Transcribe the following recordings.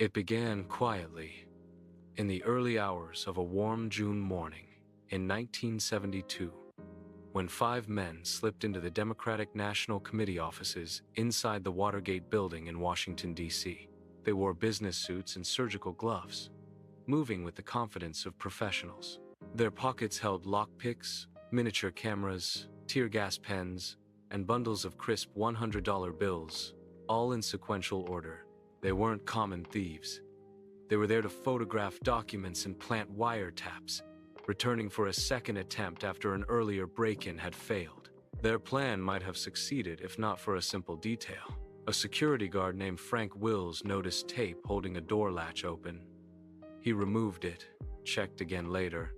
It began quietly, in the early hours of a warm June morning in 1972, when 5 men slipped into the Democratic National Committee offices inside the Watergate building in Washington, D.C. They wore business suits and surgical gloves, moving with the confidence of professionals. Their pockets held lockpicks, miniature cameras, tear gas pens, and bundles of crisp $100 bills, all in sequential order. They weren't common thieves. They were there to photograph documents and plant wiretaps, returning for a second attempt after an earlier break-in had failed. Their plan might have succeeded if not for a simple detail. A security guard named Frank Wills noticed tape holding a door latch open. He removed it, checked again later,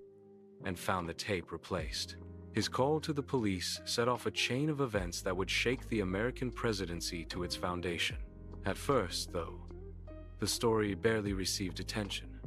and found the tape replaced. His call to the police set off a chain of events that would shake the American presidency to its foundation. At first, though, the story barely received attention.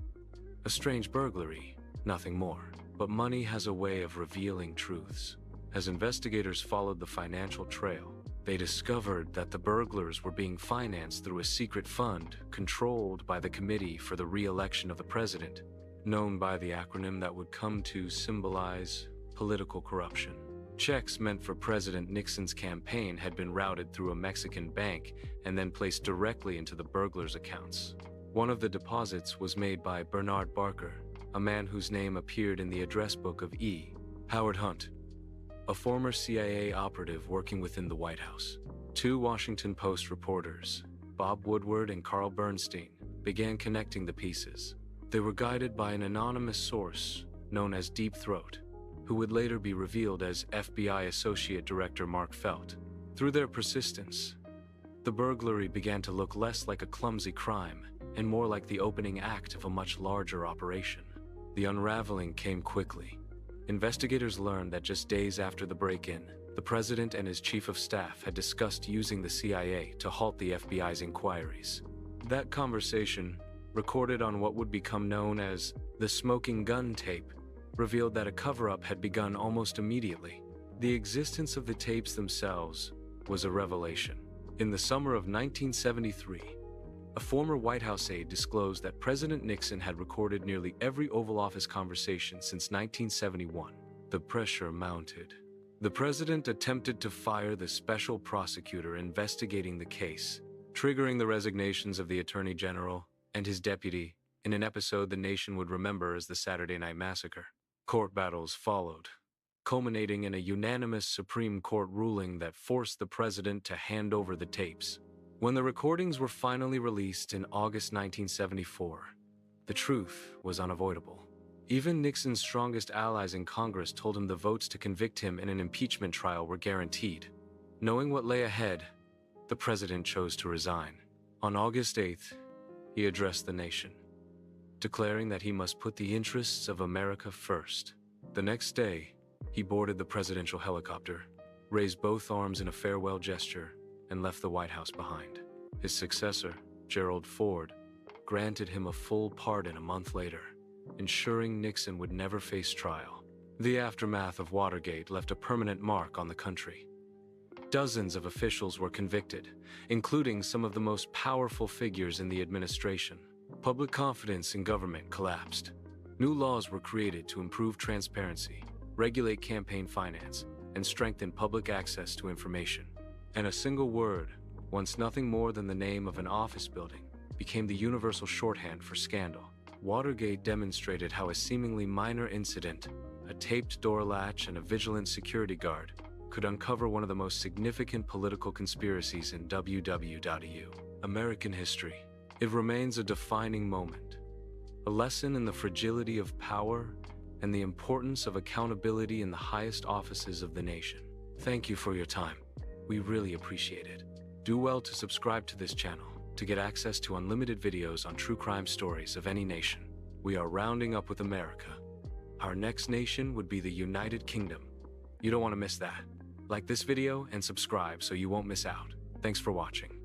A strange burglary, nothing more. But money has a way of revealing truths. As investigators followed the financial trail, they discovered that the burglars were being financed through a secret fund controlled by the Committee for the Re-election of the President, known by the acronym that would come to symbolize political corruption. Checks meant for President Nixon's campaign had been routed through a Mexican bank and then placed directly into the burglars' accounts. One of the deposits was made by Bernard Barker, a man whose name appeared in the address book of E. Howard Hunt, a former CIA operative working within the White House. 2 Washington Post reporters, Bob Woodward and Carl Bernstein, began connecting the pieces. They were guided by an anonymous source known as Deep Throat, who would later be revealed as FBI Associate Director Mark Felt. Through their persistence, the burglary began to look less like a clumsy crime and more like the opening act of a much larger operation. The unraveling came quickly. Investigators learned that just days after the break-in, the president and his chief of staff had discussed using the CIA to halt the FBI's inquiries. That conversation, recorded on what would become known as the smoking gun tape, revealed that a cover-up had begun almost immediately. The existence of the tapes themselves was a revelation. In the summer of 1973, a former White House aide disclosed that President Nixon had recorded nearly every Oval Office conversation since 1971. The pressure mounted. The president attempted to fire the special prosecutor investigating the case, triggering the resignations of the Attorney General and his deputy in an episode the nation would remember as the Saturday Night Massacre. Court battles followed, culminating in a unanimous Supreme Court ruling that forced the president to hand over the tapes. When the recordings were finally released in August 1974, the truth was unavoidable. Even Nixon's strongest allies in Congress told him the votes to convict him in an impeachment trial were guaranteed. Knowing what lay ahead, the president chose to resign. On August 8th, he addressed the nation, declaring that he must put the interests of America first. The next day, he boarded the presidential helicopter, raised both arms in a farewell gesture, and left the White House behind. His successor, Gerald Ford, granted him a full pardon a month later, ensuring Nixon would never face trial. The aftermath of Watergate left a permanent mark on the country. Dozens of officials were convicted, including some of the most powerful figures in the administration. Public confidence in government collapsed. New laws were created to improve transparency, regulate campaign finance, and strengthen public access to information. And a single word, once nothing more than the name of an office building, became the universal shorthand for scandal. Watergate demonstrated how a seemingly minor incident, a taped door latch and a vigilant security guard, could uncover one of the most significant political conspiracies in WW.EU. American history. It remains a defining moment, a lesson in the fragility of power and the importance of accountability in the highest offices of the nation. Thank you for your time. We really appreciate it. Do well to subscribe to this channel to get access to unlimited videos on true crime stories of any nation. We are rounding up with America. Our next nation would be the United Kingdom. You don't want to miss that. Like this video and subscribe so you won't miss out. Thanks for watching.